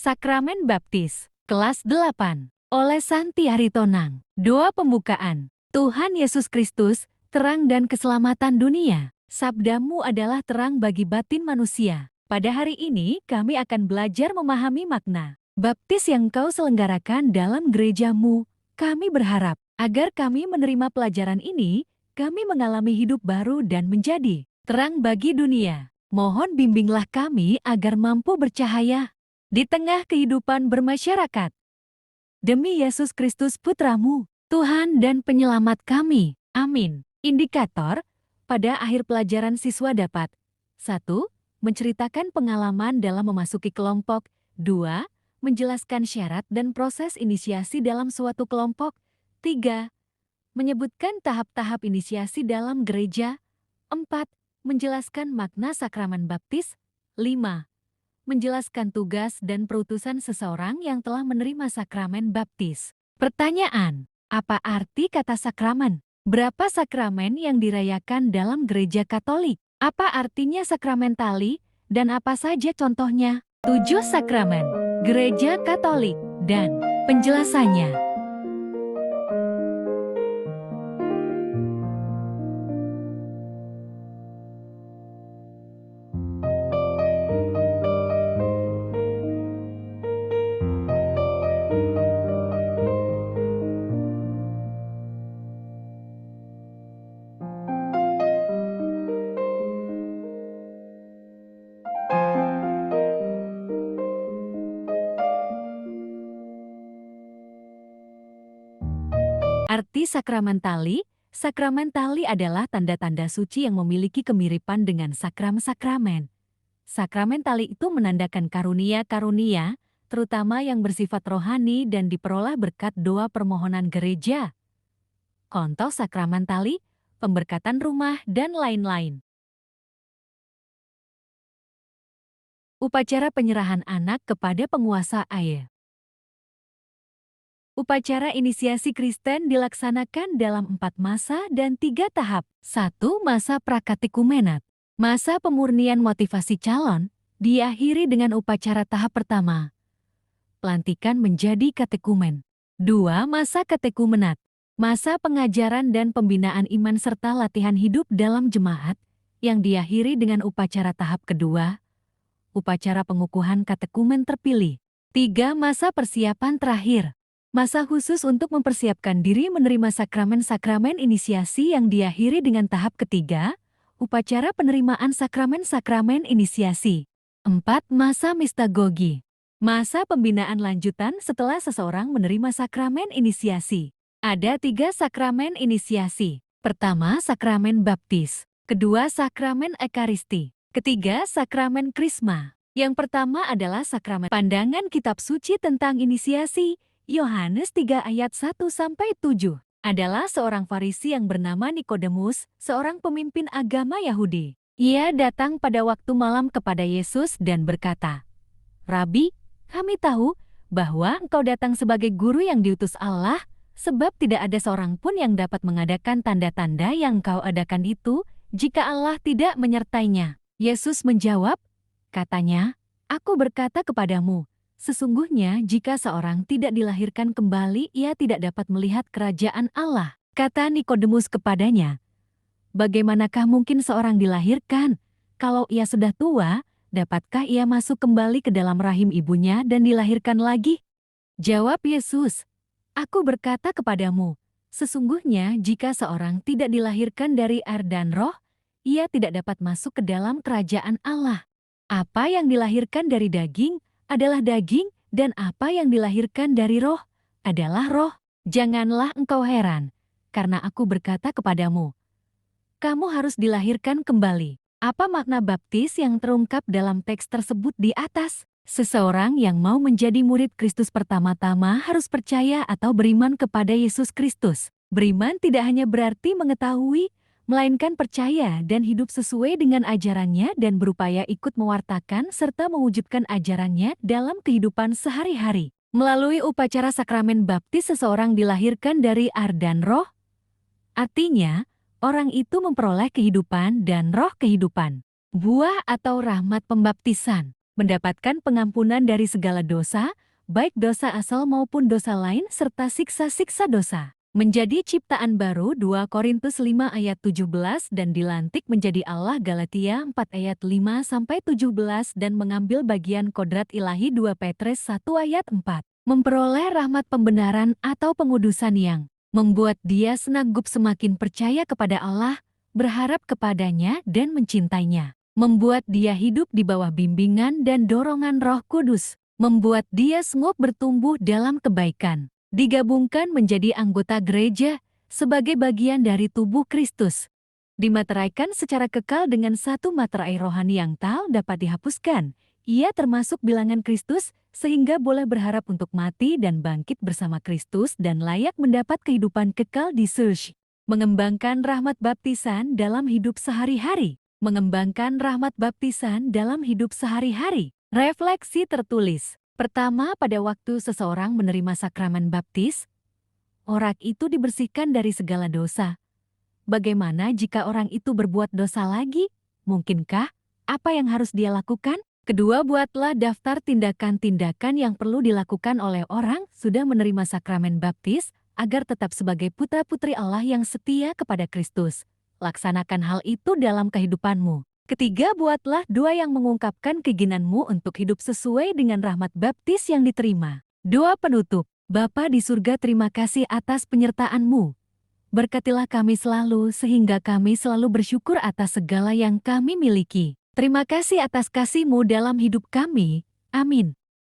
Sakramen Baptis, kelas 8, oleh Santi Aritonang. Doa pembukaan. Tuhan Yesus Kristus, terang dan keselamatan dunia. Sabdamu adalah terang bagi batin manusia. Pada hari ini kami akan belajar memahami makna baptis yang kau selenggarakan dalam gerejamu. Kami berharap agar kami menerima pelajaran ini, kami mengalami hidup baru dan menjadi terang bagi dunia. Mohon bimbinglah kami agar mampu bercahaya di tengah kehidupan bermasyarakat. Demi Yesus Kristus Putramu, Tuhan dan Penyelamat kami. Amin. Indikator, pada akhir pelajaran siswa dapat 1. Menceritakan pengalaman dalam memasuki kelompok. 2. Menjelaskan syarat dan proses inisiasi dalam suatu kelompok. 3. Menyebutkan tahap-tahap inisiasi dalam gereja. 4. Menjelaskan makna sakramen baptis. 5. Menjelaskan tugas dan perutusan seseorang yang telah menerima sakramen baptis. Pertanyaan, apa arti kata sakramen? Berapa sakramen yang dirayakan dalam gereja Katolik? Apa artinya sakramentali dan apa saja contohnya? 7 sakramen gereja Katolik dan penjelasannya. Arti sakramentali. Sakramentali adalah tanda-tanda suci yang memiliki kemiripan dengan sakramen. Sakramentali itu menandakan karunia-karunia, terutama yang bersifat rohani dan diperoleh berkat doa permohonan gereja. Contoh sakramentali, pemberkatan rumah, dan lain-lain. Upacara penyerahan anak kepada penguasa air. Upacara inisiasi Kristen dilaksanakan dalam 4 masa dan 3 tahap. 1. Masa prakatikumenat. Masa pemurnian motivasi calon diakhiri dengan upacara tahap pertama, pelantikan menjadi katekumen. 2. Masa katekumenat. Masa pengajaran dan pembinaan iman serta latihan hidup dalam jemaat yang diakhiri dengan upacara tahap kedua, upacara pengukuhan katekumen terpilih. 3. Masa persiapan terakhir. Masa khusus untuk mempersiapkan diri menerima sakramen-sakramen inisiasi yang diakhiri dengan tahap ketiga, upacara penerimaan sakramen-sakramen inisiasi. 4. Masa mistagogi. Masa pembinaan lanjutan setelah seseorang menerima sakramen inisiasi. Ada 3 sakramen inisiasi. Pertama, sakramen baptis. Kedua, sakramen ekaristi. Ketiga, sakramen krisma. Yang pertama adalah sakramen pandangan kitab suci tentang inisiasi. Yohanes 3 ayat 1-7 adalah seorang Farisi yang bernama Nikodemus, seorang pemimpin agama Yahudi. Ia datang pada waktu malam kepada Yesus dan berkata, "Rabi, kami tahu bahwa engkau datang sebagai guru yang diutus Allah, sebab tidak ada seorang pun yang dapat mengadakan tanda-tanda yang engkau adakan itu jika Allah tidak menyertainya." Yesus menjawab, katanya, "Aku berkata kepadamu, sesungguhnya jika seorang tidak dilahirkan kembali, ia tidak dapat melihat kerajaan Allah." Kata Nikodemus kepadanya, "Bagaimanakah mungkin seorang dilahirkan? Kalau ia sudah tua, dapatkah ia masuk kembali ke dalam rahim ibunya dan dilahirkan lagi?" Jawab Yesus, "Aku berkata kepadamu, sesungguhnya jika seorang tidak dilahirkan dari air dan roh, ia tidak dapat masuk ke dalam kerajaan Allah. Apa yang dilahirkan dari daging adalah daging, dan apa yang dilahirkan dari roh adalah roh. Janganlah engkau heran, karena aku berkata kepadamu, kamu harus dilahirkan kembali." Apa makna baptis yang terungkap dalam teks tersebut di atas? Seseorang yang mau menjadi murid Kristus pertama-tama harus percaya atau beriman kepada Yesus Kristus. Beriman tidak hanya berarti mengetahui, melainkan percaya dan hidup sesuai dengan ajarannya dan berupaya ikut mewartakan serta mewujudkan ajarannya dalam kehidupan sehari-hari. Melalui upacara sakramen baptis seseorang dilahirkan dari air dan roh. Artinya, orang itu memperoleh kehidupan dan roh kehidupan. Buah atau rahmat pembaptisan. mendapatkan pengampunan dari segala dosa, baik dosa asal maupun dosa lain serta siksa-siksa dosa. Menjadi ciptaan baru 2 Korintus 5 ayat 17 dan dilantik menjadi Allah Galatia 4 ayat 5-17 dan mengambil bagian kodrat ilahi 2 Petrus 1 ayat 4. Memperoleh rahmat pembenaran atau pengudusan yang membuat dia sanggup semakin percaya kepada Allah, berharap kepadanya dan mencintainya. Membuat dia hidup di bawah bimbingan dan dorongan Roh Kudus. Membuat dia sanggup bertumbuh dalam kebaikan. Digabungkan menjadi anggota gereja sebagai bagian dari tubuh Kristus. Dimateraikan secara kekal dengan satu materai rohani yang tak dapat dihapuskan. Ia termasuk bilangan Kristus sehingga boleh berharap untuk mati dan bangkit bersama Kristus dan layak mendapat kehidupan kekal di surga. Mengembangkan rahmat baptisan dalam hidup sehari-hari. Mengembangkan rahmat baptisan dalam hidup sehari-hari. Refleksi tertulis. Pertama, pada waktu seseorang menerima sakramen baptis, orang itu dibersihkan dari segala dosa. Bagaimana jika orang itu berbuat dosa lagi? Mungkinkah? Apa yang harus dia lakukan? Kedua, buatlah daftar tindakan-tindakan yang perlu dilakukan oleh orang sudah menerima sakramen baptis agar tetap sebagai putra-putri Allah yang setia kepada Kristus. Laksanakan hal itu dalam kehidupanmu. Ketiga, buatlah doa yang mengungkapkan keinginanmu untuk hidup sesuai dengan rahmat baptis yang diterima. Doa penutup. Bapa di surga, terima kasih atas penyertaan-Mu. Berkatilah kami selalu sehingga kami selalu bersyukur atas segala yang kami miliki. Terima kasih atas kasih-Mu dalam hidup kami. Amin.